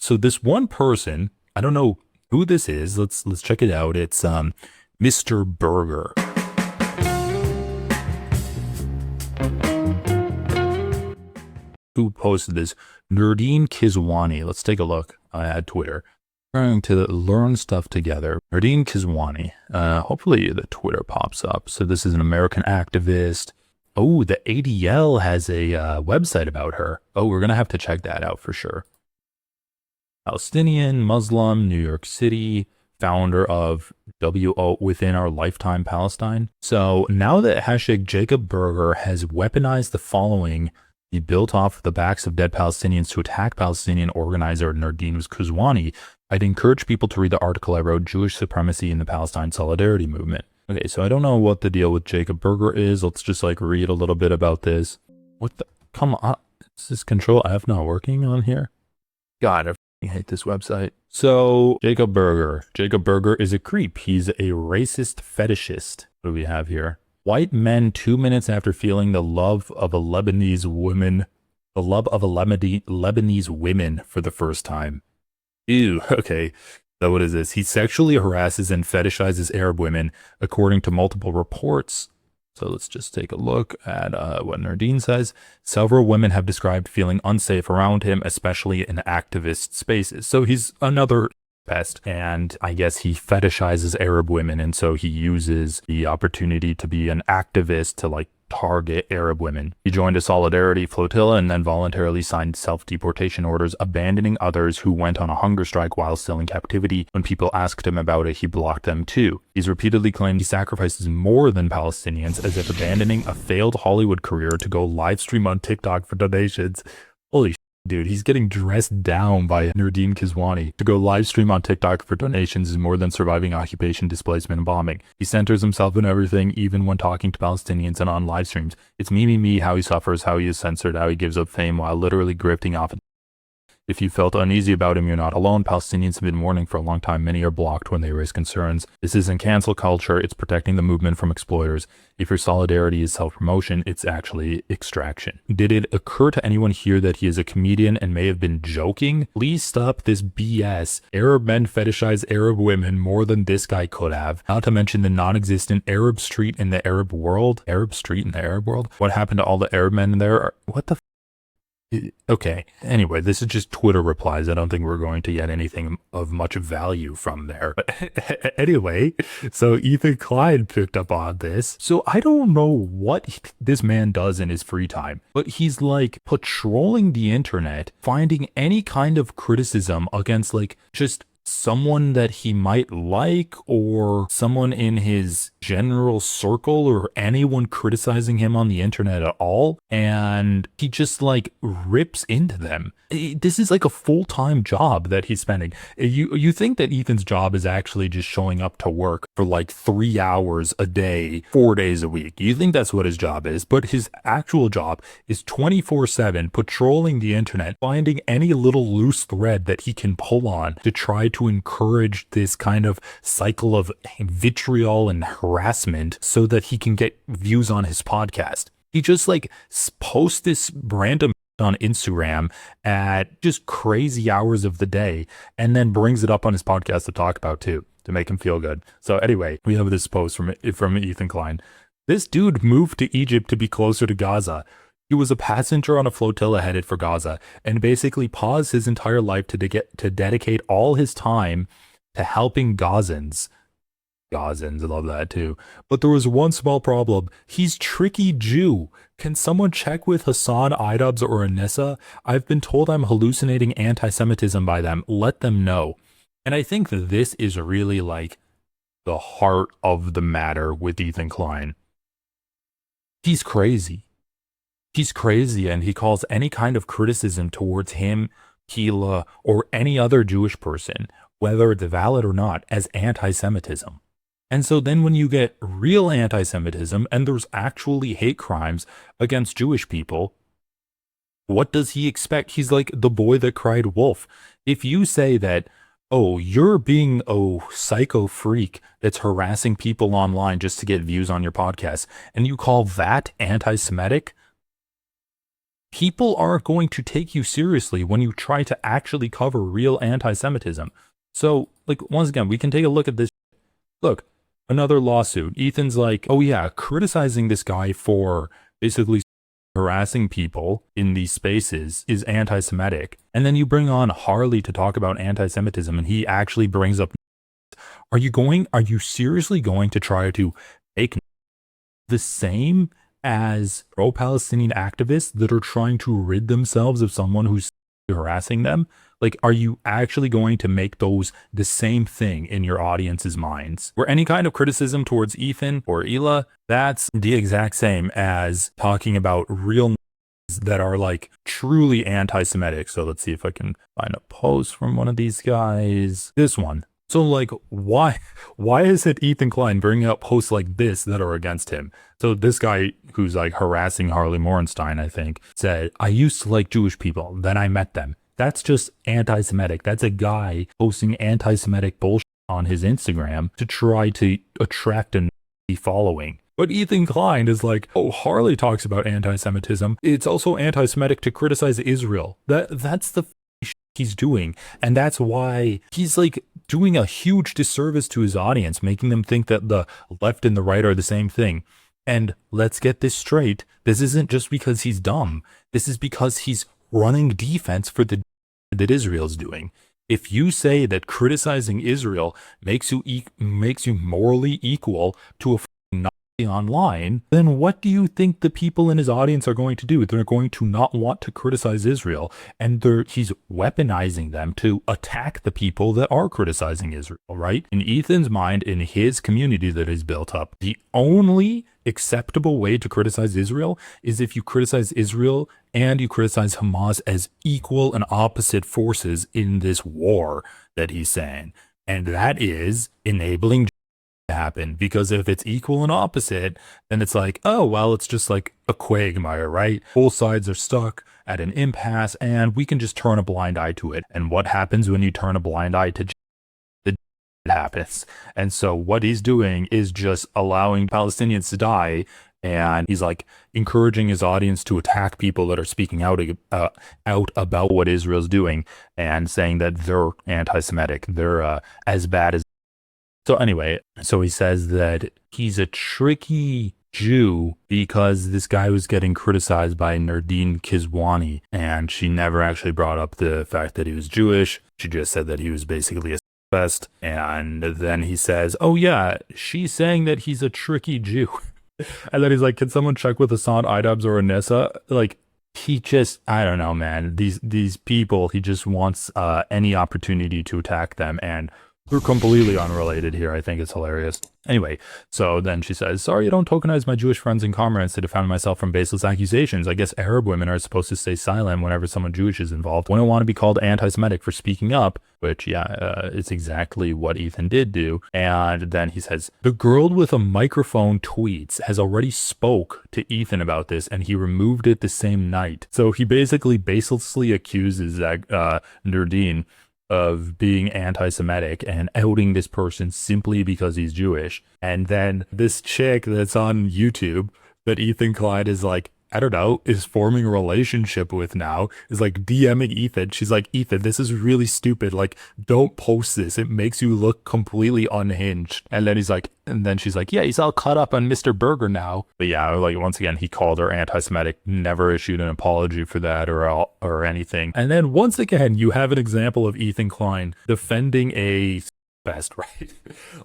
So this one person, I don't know who this is. Let's check it out. It's Mr. Berger. Who posted this? Nerdine Kizwani. Let's take a look at Twitter. Trying to learn stuff together. Nerdine Kizwani. Hopefully the Twitter pops up. So this is an American activist. Oh, the ADL has a website about her. Oh, we're gonna have to check that out for sure. Palestinian, Muslim, New York City, founder of WO Within Our Lifetime Palestine. So now that hashtag Jacob Berger has weaponized the following, he built off the backs of dead Palestinians to attack Palestinian organizer Nardine Kuzwani, I'd encourage people to read the article I wrote, Jewish Supremacy in the Palestine Solidarity Movement. Okay, so I don't know what the deal with Jacob Berger is. Let's just read a little bit about this. What the, come on, is this Control F not working on here? God, I hate this website. So Jacob Berger is a creep. He's a racist fetishist. What do we have here? White men 2 minutes after feeling the love of a Lebanese woman for the first time. Ew, okay. So what is this? He sexually harasses and fetishizes Arab women, according to multiple reports. So let's just take a look at what Nardine says. Several women have described feeling unsafe around him, especially in activist spaces. So he's another pest, and I guess he fetishizes Arab women, and so he uses the opportunity to be an activist to target Arab women. He joined a solidarity flotilla and then voluntarily signed self-deportation orders, abandoning others who went on a hunger strike while still in captivity. When people asked him about it, he blocked them too. He's repeatedly claimed he sacrifices more than Palestinians, as if abandoning a failed Hollywood career to go live stream on TikTok for donations. Holy dude, he's getting dressed down by Nardine Kizwani. To go live stream on TikTok for donations is more than surviving occupation, displacement, and bombing. He centers himself in everything, even when talking to Palestinians and on live streams. It's me, how he suffers, how he is censored, how he gives up fame while literally grifting off. If you felt uneasy about him, you're not alone. Palestinians have been warning for a long time. Many are blocked when they raise concerns. This isn't cancel culture. It's protecting the movement from exploiters. If your solidarity is self-promotion, it's actually extraction. Did it occur to anyone here that he is a comedian and may have been joking? Please stop this BS. Arab men fetishize Arab women more than this guy could have. Not to mention the non-existent Arab street in the Arab world. Arab street in the Arab world? What happened to all the Arab men there? What the Okay, anyway, this is just Twitter replies. I don't think we're going to get anything of much value from there. But anyway, so Ethan Klein picked up on this. So I don't know what this man does in his free time, but he's patrolling the internet, finding any kind of criticism against just someone that he might like, or someone in his general circle, or anyone criticizing him on the internet at all, and he just rips into them. This is a full-time job that he's spending. You think that Ethan's job is actually just showing up to work for 3 hours a day, 4 days a week. You think that's what his job is, but his actual job is 24/7 patrolling the internet, finding any little loose thread that he can pull on to try to encourage this kind of cycle of vitriol and harassment so that he can get views on his podcast. He just posts this random on Instagram at just crazy hours of the day and then brings it up on his podcast to talk about too, to make him feel good. So anyway, we have this post from Ethan Klein. This dude moved to Egypt to be closer to Gaza. He was a passenger on a flotilla headed for Gaza and basically paused his entire life to dedicate all his time to helping Gazans. Gazans, I love that too. But there was one small problem. He's tricky Jew. Can someone check with Hassan, Idubs, or Anissa? I've been told I'm hallucinating anti-Semitism by them. Let them know. And I think that this is really the heart of the matter with Ethan Klein. He's crazy. He's crazy, and he calls any kind of criticism towards him, Kila, or any other Jewish person, whether it's valid or not, as anti-Semitism. And so then when you get real anti-Semitism and there's actually hate crimes against Jewish people, what does he expect? He's like the boy that cried wolf. If you say that, oh, you're being a psycho freak that's harassing people online just to get views on your podcast, and you call that anti-Semitic, people aren't going to take you seriously when you try to actually cover real anti-Semitism. So, like, once again, we can take a look at this. Look, another lawsuit. Ethan's like, oh yeah, criticizing this guy for basically harassing people in these spaces is anti-Semitic. And then you bring on Harley to talk about anti-Semitism, and he actually brings up, are you seriously going to try to make the same as pro-Palestinian activists that are trying to rid themselves of someone who's harassing them? Like, are you actually going to make those the same thing in your audience's minds? Where any kind of criticism towards Ethan or Hila, that's the exact same as talking about real that are like truly anti-Semitic. So let's see if I can find a post from one of these guys. This one. So like, why is it Ethan Klein bringing up posts like this that are against him? So this guy who's like harassing Harley Morenstein, I think, said, I used to like Jewish people, then I met them. That's just anti-Semitic. That's a guy posting anti-Semitic bullshit on his Instagram to try to attract a following. But Ethan Klein is like, oh, Harley talks about anti-Semitism. It's also anti-Semitic to criticize Israel. That's the he's doing. And that's why he's like doing a huge disservice to his audience, making them think that the left and the right are the same thing. And let's get this straight. This isn't just because he's dumb. This is because he's running defense for the that Israel's doing. If you say that criticizing Israel makes you morally equal to a Nazi online, then what do you think the people in his audience are going to do? They're going to not want to criticize Israel, and he's weaponizing them to attack the people that are criticizing Israel, right? In Ethan's mind, in his community that is built up, the only acceptable way to criticize Israel is if you criticize Israel and you criticize Hamas as equal and opposite forces in this war that he's saying. And that is enabling to happen, because if it's equal and opposite, then it's like, oh, well, it's just like a quagmire, right? Both sides are stuck at an impasse and we can just turn a blind eye to it. And what happens when you turn a blind eye to it happens? And so what he's doing is just allowing Palestinians to die, and he's like encouraging his audience to attack people that are speaking out about what Israel's doing and saying that they're anti-Semitic, they're as bad as. So anyway, so he says that he's a tricky Jew because this guy was getting criticized by Nardine Kizwani, and she never actually brought up the fact that he was Jewish. She just said that he was basically a best. And then he says, oh yeah, she's saying that he's a tricky Jew. And then he's like, can someone check with Hassan Idabs or Anissa? Like, he just, I don't know, man. These people, he just wants any opportunity to attack them, and they're completely unrelated here. I think it's hilarious. Anyway, so then she says, sorry, I don't tokenize my Jewish friends and comrades to defend myself from baseless accusations. I guess Arab women are supposed to stay silent whenever someone Jewish is involved. We don't want to be called anti-Semitic for speaking up, which, yeah, it's exactly what Ethan did do. And then he says, the girl with a microphone tweets has already spoke to Ethan about this, and he removed it the same night. So he basically baselessly accuses Nardine of being anti-Semitic and outing this person simply because he's Jewish. And then this chick that's on YouTube that Ethan Klein is like, I don't know, is forming a relationship with now, is like DMing Ethan. She's like, Ethan, this is really stupid. Like, don't post this. It makes you look completely unhinged. And then he's like, and then she's like, yeah, he's all caught up on Mr. Berger now. But yeah, like, once again, he called her anti-Semitic, never issued an apology for that or anything. And then once again, you have an example of Ethan Klein defending a best, right?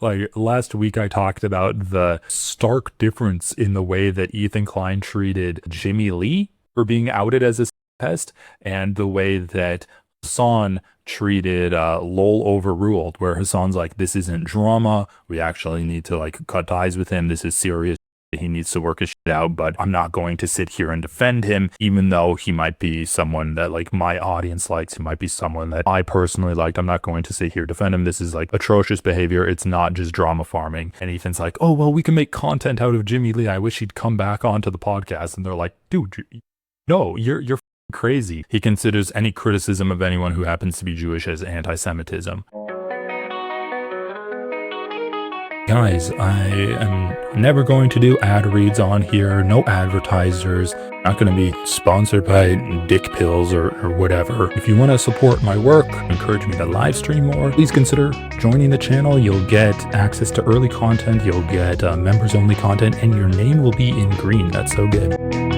Like last week I talked about the stark difference in the way that Ethan Klein treated Jimmy Lee for being outed as a pest, and the way that Hassan treated Lol Overruled, where Hassan's like, this isn't drama, we actually need to like cut ties with him, this is serious, he needs to work his shit out, but I'm not going to sit here and defend him, even though he might be someone that like my audience likes, he might be someone that I personally liked. I'm not going to sit here defend him. This is like atrocious behavior. It's not just drama farming. And Ethan's like, oh, well, we can make content out of Jimmy Lee. I wish he'd come back onto the podcast. And they're like, dude, no, you're crazy. He considers any criticism of anyone who happens to be Jewish as anti-Semitism. guys, I am never going to do ad reads on here, no advertisers, not going to be sponsored by dick pills or whatever. If you want to support my work, encourage me to live stream more, please consider joining the channel. You'll get access to early content, you'll get members only content, and your name will be in green. That's so good.